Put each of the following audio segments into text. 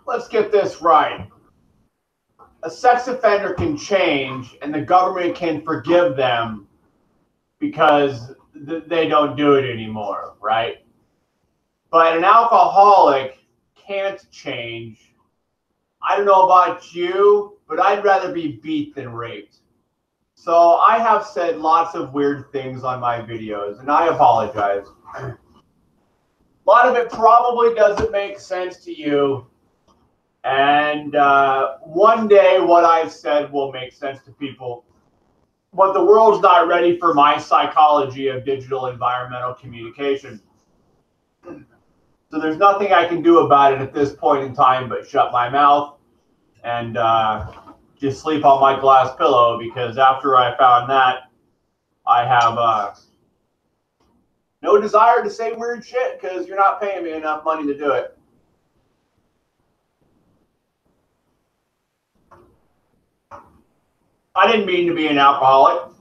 let's get this right. A sex offender can change and the government can forgive them because they don't do it anymore, right? But an alcoholic can't change. I don't know about you, but I'd rather be beat than raped. So I have said lots of weird things on my videos, and I apologize. A lot of it probably doesn't make sense to you. And one day what I've said will make sense to people. But the world's not ready for my psychology of digital environmental communication. So there's nothing I can do about it at this point in time but shut my mouth and just sleep on my glass pillow, because after I found that, I have no desire to say weird shit because you're not paying me enough money to do it. I didn't mean to be an alcoholic.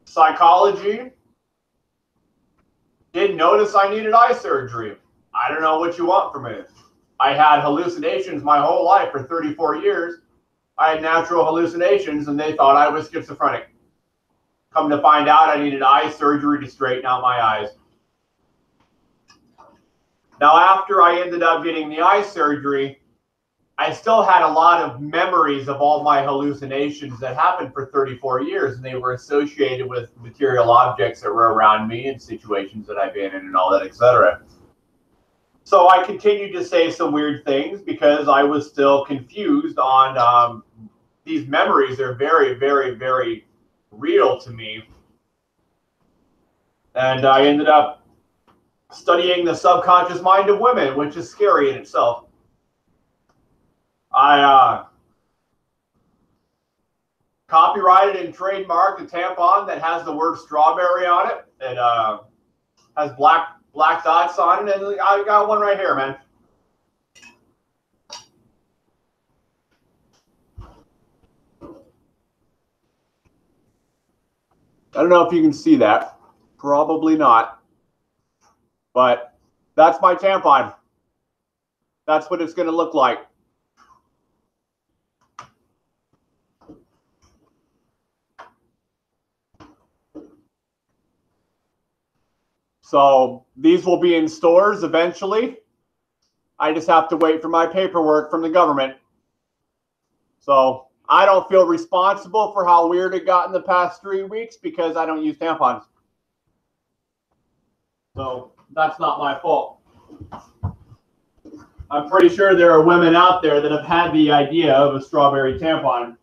Psychology. Didn't notice I needed eye surgery. I don't know what you want from me. I had hallucinations my whole life for 34 years. I had natural hallucinations and they thought I was schizophrenic. Come to find out, I needed eye surgery to straighten out my eyes. Now, after I ended up getting the eye surgery, I still had a lot of memories of all my hallucinations that happened for 34 years, and they were associated with material objects that were around me and situations that I've been in and all that, etc. So I continued to say some weird things because I was still confused on these memories are very, very, very real to me. And I ended up studying the subconscious mind of women, which is scary in itself. I copyrighted and trademarked a tampon that has the word strawberry on it. It has black dots on it, and I got one right here, man. I don't know if you can see that. Probably not. But that's my tampon. That's what it's going to look like. So these will be in stores eventually. I just have to wait for my paperwork from the government. So I don't feel responsible for how weird it got in the past 3 weeks because I don't use tampons. So that's not my fault. I'm pretty sure there are women out there that have had the idea of a strawberry tampon.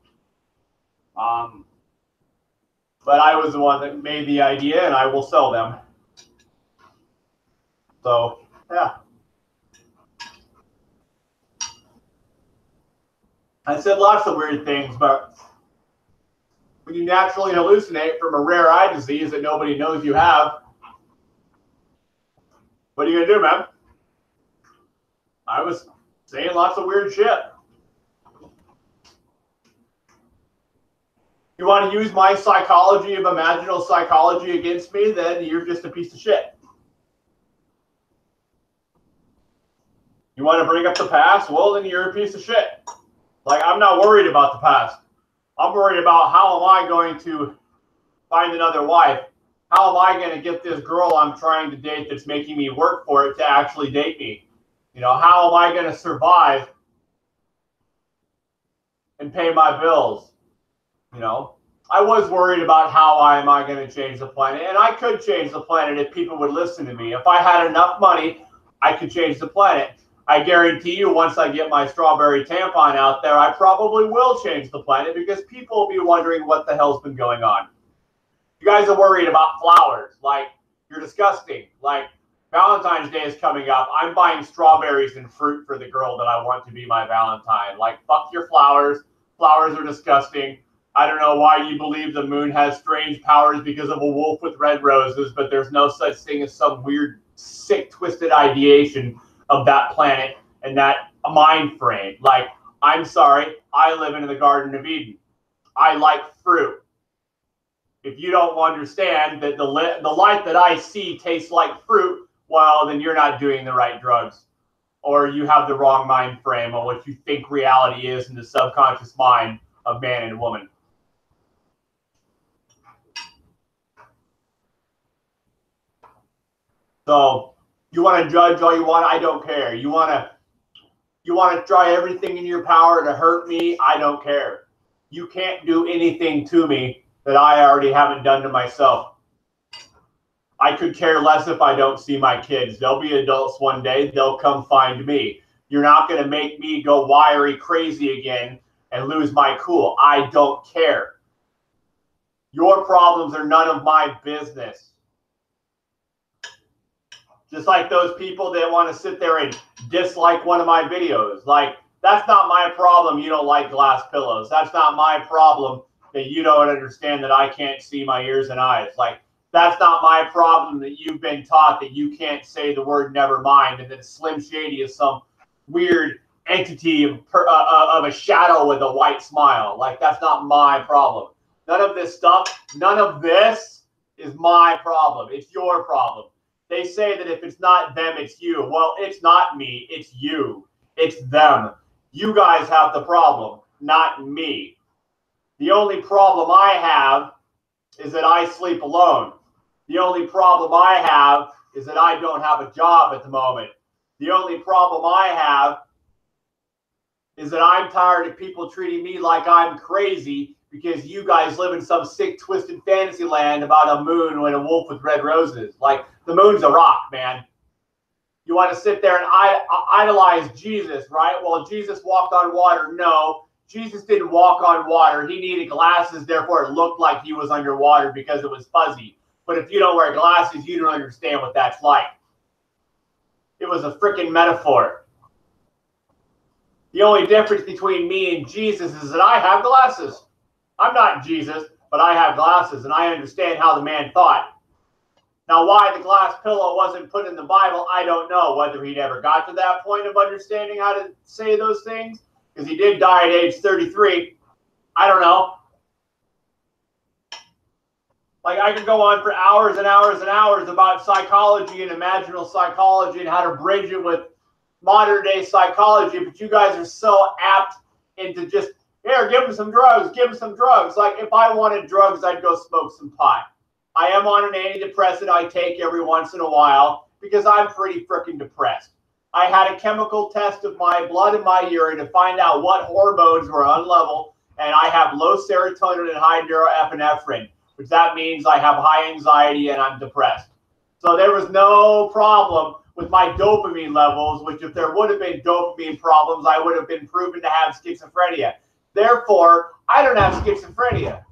But I was the one that made the idea, and I will sell them. So, yeah. I said lots of weird things, but when you naturally hallucinate from a rare eye disease that nobody knows you have, what are you going to do, man? I was saying lots of weird shit. You want to use my psychology of imaginal psychology against me, then you're just a piece of shit. You want to bring up the past? Well, then you're a piece of shit. Like, I'm not worried about the past. I'm worried about how am I going to find another wife? How am I going to get this girl I'm trying to date that's making me work for it to actually date me? You know, how am I going to survive and pay my bills? You know, I was worried about how am I going to change the planet. And I could change the planet if people would listen to me. If I had enough money, I could change the planet. I guarantee you, once I get my strawberry tampon out there, I probably will change the planet because people will be wondering what the hell's been going on. You guys are worried about flowers. Like, you're disgusting. Like, Valentine's Day is coming up. I'm buying strawberries and fruit for the girl that I want to be my Valentine. Like, fuck your flowers. Flowers are disgusting. I don't know why you believe the moon has strange powers because of a wolf with red roses, but there's no such thing as some weird, sick, twisted ideation of that planet and that mind frame. Like, I'm sorry, I live in the Garden of Eden. I like fruit. If you don't understand that the light that I see tastes like fruit, well, then you're not doing the right drugs. or you have the wrong mind frame on what you think reality is in the subconscious mind of man and woman. So you want to judge all you want, I don't care. You want to try everything in your power to hurt me, I don't care. You can't do anything to me that I already haven't done to myself. I could care less if I don't see my kids. They'll be adults one day. They'll come find me. You're not going to make me go wiry crazy again and lose my cool. I don't care. Your problems are none of my business. Just like those people that want to sit there and dislike one of my videos. Like, that's not my problem you don't like glass pillows. That's not my problem that you don't understand that I can't see my ears and eyes. Like, that's not my problem that you've been taught that you can't say the word never mind and that Slim Shady is some weird entity of a shadow with a white smile. Like, that's not my problem. None of this stuff, none of this is my problem. It's your problem. They say that if it's not them, it's you. Well, it's not me. It's you. It's them. You guys have the problem, not me. The only problem I have is that I sleep alone. The only problem I have is that I don't have a job at the moment. The only problem I have is that I'm tired of people treating me like I'm crazy because you guys live in some sick, twisted fantasy land about a moon and a wolf with red roses. Like, the moon's a rock, man. You want to sit there and idolize Jesus, right? Well, Jesus walked on water. No, Jesus didn't walk on water. He needed glasses, therefore it looked like he was underwater because it was fuzzy. But if you don't wear glasses, you don't understand what that's like. It was a freaking metaphor. The only difference between me and Jesus is that I have glasses. I'm not Jesus, but I have glasses, and I understand how the man thought. Now, why the glass pillow wasn't put in the Bible, I don't know. Whether he never got to that point of understanding how to say those things, because he did die at age 33. I don't know. Like, I could go on for hours and hours and hours about psychology and imaginal psychology and how to bridge it with modern day psychology, but you guys are so apt into just, here, give him some drugs, give him some drugs. Like, if I wanted drugs, I'd go smoke some pot. I am on an antidepressant I take every once in a while because I'm pretty freaking depressed. I had a chemical test of my blood and my urine to find out what hormones were unlevel, and I have low serotonin and high neuroepinephrine, which that means I have high anxiety and I'm depressed. So there was no problem with my dopamine levels, which if there would have been dopamine problems, I would have been proven to have schizophrenia. Therefore, I don't have schizophrenia.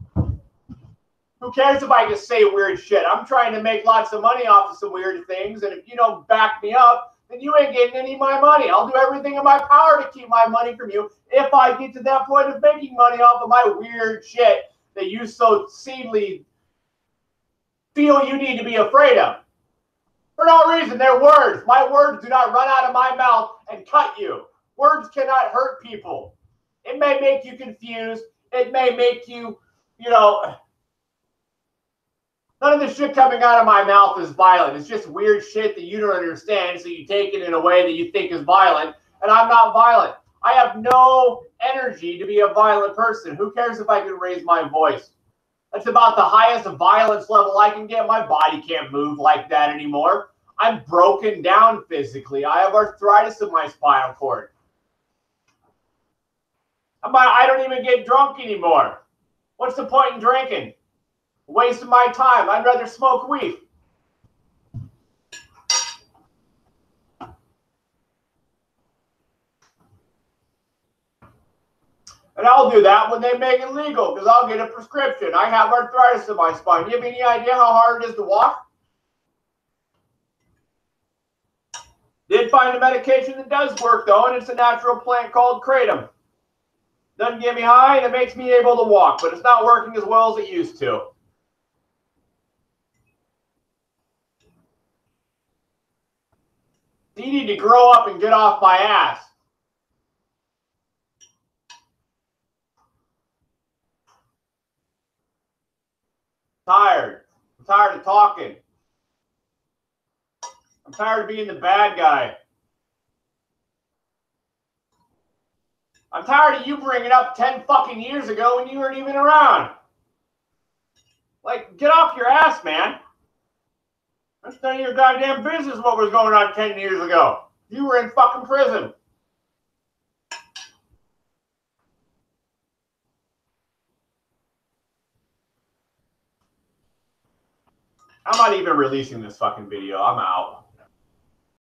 Who cares if I just say weird shit? I'm trying to make lots of money off of some weird things, and if you don't back me up, then you ain't getting any of my money. I'll do everything in my power to keep my money from you if I get to that point of making money off of my weird shit that you so seemingly feel you need to be afraid of. For no reason, they're words. My words do not run out of my mouth and cut you. Words cannot hurt people. It may make you confused. It may make you, none of the shit coming out of my mouth is violent. It's just weird shit that you don't understand, so you take it in a way that you think is violent, and I'm not violent. I have no energy to be a violent person. Who cares if I can raise my voice? That's about the highest violence level I can get. My body can't move like that anymore. I'm broken down physically. I have arthritis in my spinal cord. I don't even get drunk anymore. What's the point in drinking? Waste of my time. I'd rather smoke weed. And I'll do that when they make it legal, because I'll get a prescription. I have arthritis in my spine. You have any idea how hard it is to walk? Did find a medication that does work, though, and it's a natural plant called kratom. Doesn't get me high, and it makes me able to walk, but it's not working as well as it used to. You need to grow up and get off my ass. Tired. I'm tired of talking. I'm tired of being the bad guy. I'm tired of you bringing up 10 fucking years ago when you weren't even around. Like, get off your ass, man. That's none of your goddamn business what was going on 10 years ago. You were in fucking prison. I'm not even releasing this fucking video. I'm out.